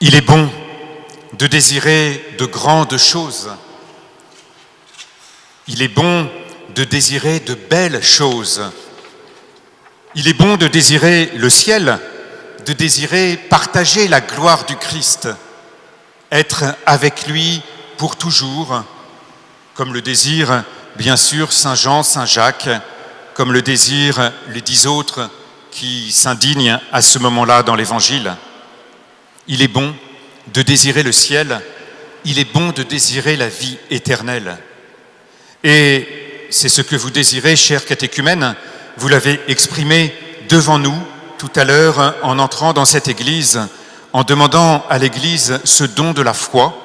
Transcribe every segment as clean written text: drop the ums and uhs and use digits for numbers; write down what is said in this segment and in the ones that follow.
Il est bon de désirer de grandes choses. Il est bon de désirer de belles choses. Il est bon de désirer le ciel, de désirer partager la gloire du Christ, être avec lui pour toujours, comme le désirent bien sûr Saint Jean, Saint Jacques, comme le désirent les 10 autres qui s'indignent à ce moment-là dans l'Évangile. Il est bon de désirer le ciel, il est bon de désirer la vie éternelle. Et c'est ce que vous désirez, chers catéchumènes, vous l'avez exprimé devant nous tout à l'heure en entrant dans cette église, en demandant à l'église ce don de la foi,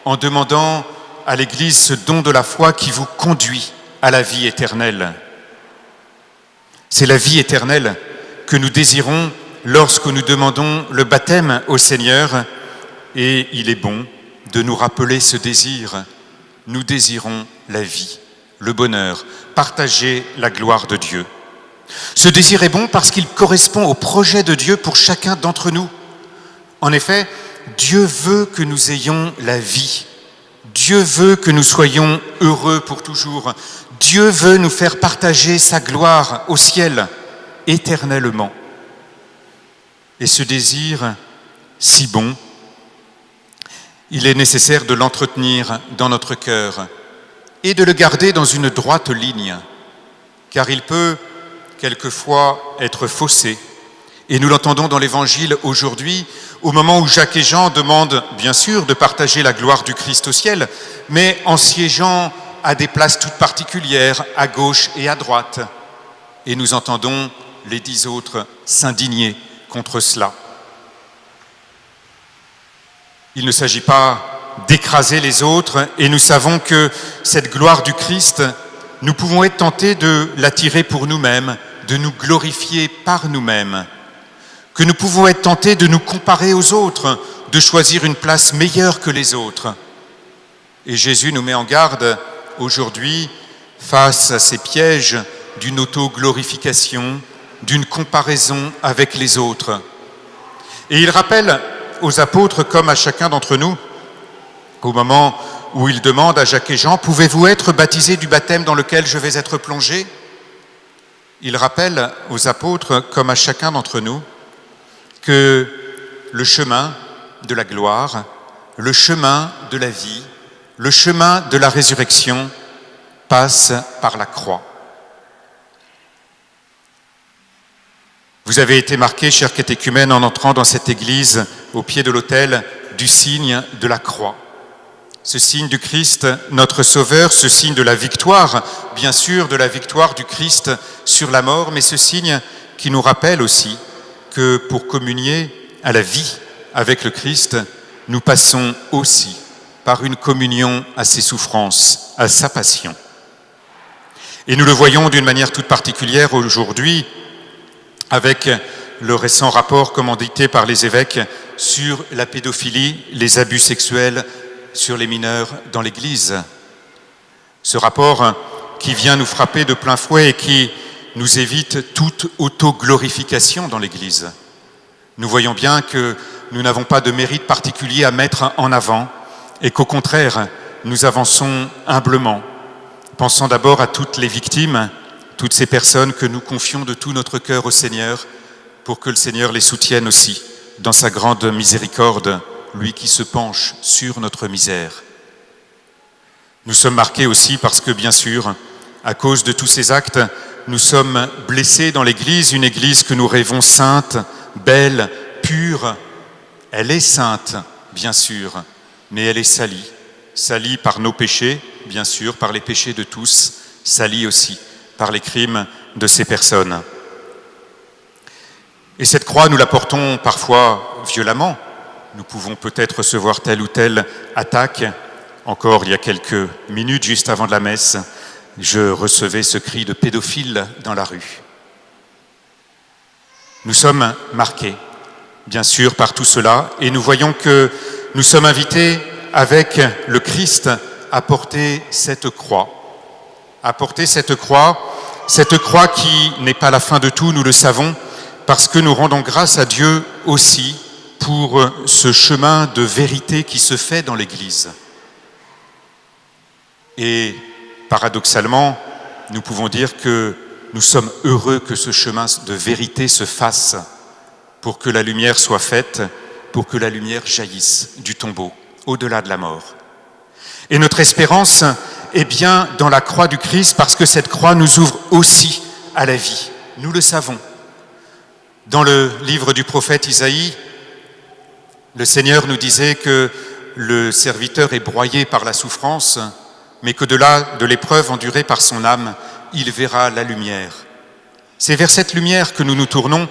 en demandant à l'église ce don de la foi qui vous conduit à la vie éternelle. C'est la vie éternelle que nous désirons lorsque nous demandons le baptême au Seigneur, et il est bon de nous rappeler ce désir. Nous désirons la vie, le bonheur, partager la gloire de Dieu. Ce désir est bon parce qu'il correspond au projet de Dieu pour chacun d'entre nous. En effet, Dieu veut que nous ayons la vie. Dieu veut que nous soyons heureux pour toujours. Dieu veut nous faire partager sa gloire au ciel, éternellement. Et ce désir si bon, il est nécessaire de l'entretenir dans notre cœur et de le garder dans une droite ligne, car il peut quelquefois être faussé. Et nous l'entendons dans l'Évangile aujourd'hui, au moment où Jacques et Jean demandent bien sûr de partager la gloire du Christ au ciel, mais en siégeant à des places toutes particulières, à gauche et à droite. Et nous entendons les 10 autres s'indigner contre cela. Il ne s'agit pas d'écraser les autres, et nous savons que cette gloire du Christ, nous pouvons être tentés de l'attirer pour nous-mêmes, de nous glorifier par nous-mêmes, que nous pouvons être tentés de nous comparer aux autres, de choisir une place meilleure que les autres. Et Jésus nous met en garde aujourd'hui face à ces pièges d'une auto-glorification, d'une comparaison avec les autres. Et il rappelle aux apôtres comme à chacun d'entre nous, au moment où il demande à Jacques et Jean, « Pouvez-vous être baptisés du baptême dans lequel je vais être plongé ?» Il rappelle aux apôtres comme à chacun d'entre nous que le chemin de la gloire, le chemin de la vie, le chemin de la résurrection passe par la croix. Vous avez été marqués, chers catéchumènes, en entrant dans cette église, au pied de l'autel, du signe de la croix. Ce signe du Christ, notre Sauveur, ce signe de la victoire, bien sûr, de la victoire du Christ sur la mort, mais ce signe qui nous rappelle aussi que pour communier à la vie avec le Christ, nous passons aussi par une communion à ses souffrances, à sa passion. Et nous le voyons d'une manière toute particulière aujourd'hui, avec le récent rapport commandité par les évêques sur la pédophilie, les abus sexuels sur les mineurs dans l'Église. Ce rapport qui vient nous frapper de plein fouet et qui nous évite toute auto-glorification dans l'Église. Nous voyons bien que nous n'avons pas de mérite particulier à mettre en avant et qu'au contraire, nous avançons humblement, pensant d'abord à toutes les victimes, toutes ces personnes que nous confions de tout notre cœur au Seigneur, pour que le Seigneur les soutienne aussi dans sa grande miséricorde, lui qui se penche sur notre misère. Nous sommes marqués aussi parce que, bien sûr, à cause de tous ces actes, nous sommes blessés dans l'Église, une Église que nous rêvons sainte, belle, pure. Elle est sainte, bien sûr, mais elle est salie par nos péchés, bien sûr, par les péchés de tous, salie aussi par les crimes de ces personnes. Et cette croix, nous la portons parfois violemment. Nous pouvons peut-être recevoir telle ou telle attaque. Encore il y a quelques minutes, juste avant de la messe, je recevais ce cri de pédophile dans la rue. Nous sommes marqués, bien sûr, par tout cela, et nous voyons que nous sommes invités avec le Christ à porter cette croix. À porter cette croix qui n'est pas la fin de tout, nous le savons, parce que nous rendons grâce à Dieu aussi pour ce chemin de vérité qui se fait dans l'Église. Et paradoxalement, nous pouvons dire que nous sommes heureux que ce chemin de vérité se fasse pour que la lumière soit faite, pour que la lumière jaillisse du tombeau, au-delà de la mort. Et notre espérance est bien dans la croix du Christ parce que cette croix nous ouvre aussi à la vie. Nous le savons. Dans le livre du prophète Isaïe, le Seigneur nous disait que le serviteur est broyé par la souffrance, mais qu'au-delà de l'épreuve endurée par son âme, il verra la lumière. C'est vers cette lumière que nous nous tournons,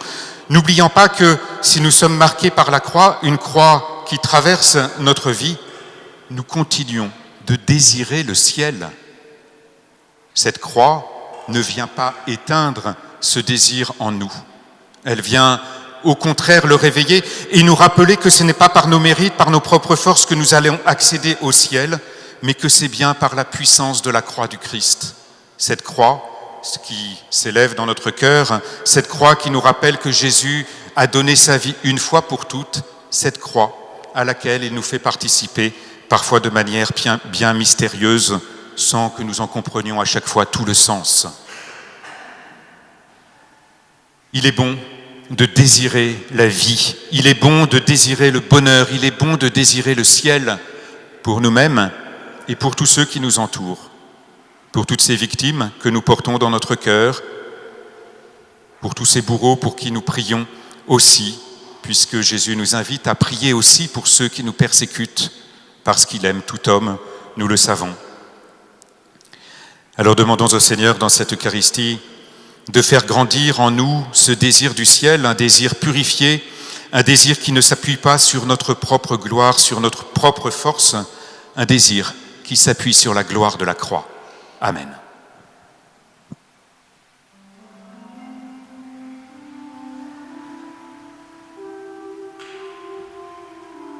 n'oubliant pas que si nous sommes marqués par la croix, une croix qui traverse notre vie, nous continuons de désirer le ciel. Cette croix ne vient pas éteindre ce désir en nous. Elle vient au contraire le réveiller et nous rappeler que ce n'est pas par nos mérites, par nos propres forces que nous allons accéder au ciel, mais que c'est bien par la puissance de la croix du Christ. Cette croix qui s'élève dans notre cœur, cette croix qui nous rappelle que Jésus a donné sa vie une fois pour toutes, cette croix à laquelle il nous fait participer, parfois de manière bien mystérieuse, sans que nous en comprenions à chaque fois tout le sens. Il est bon de désirer la vie, il est bon de désirer le bonheur, il est bon de désirer le ciel pour nous-mêmes et pour tous ceux qui nous entourent, pour toutes ces victimes que nous portons dans notre cœur, pour tous ces bourreaux pour qui nous prions aussi, puisque Jésus nous invite à prier aussi pour ceux qui nous persécutent, parce qu'il aime tout homme, nous le savons. Alors demandons au Seigneur dans cette Eucharistie de faire grandir en nous ce désir du ciel, un désir purifié, un désir qui ne s'appuie pas sur notre propre gloire, sur notre propre force, un désir qui s'appuie sur la gloire de la croix. Amen.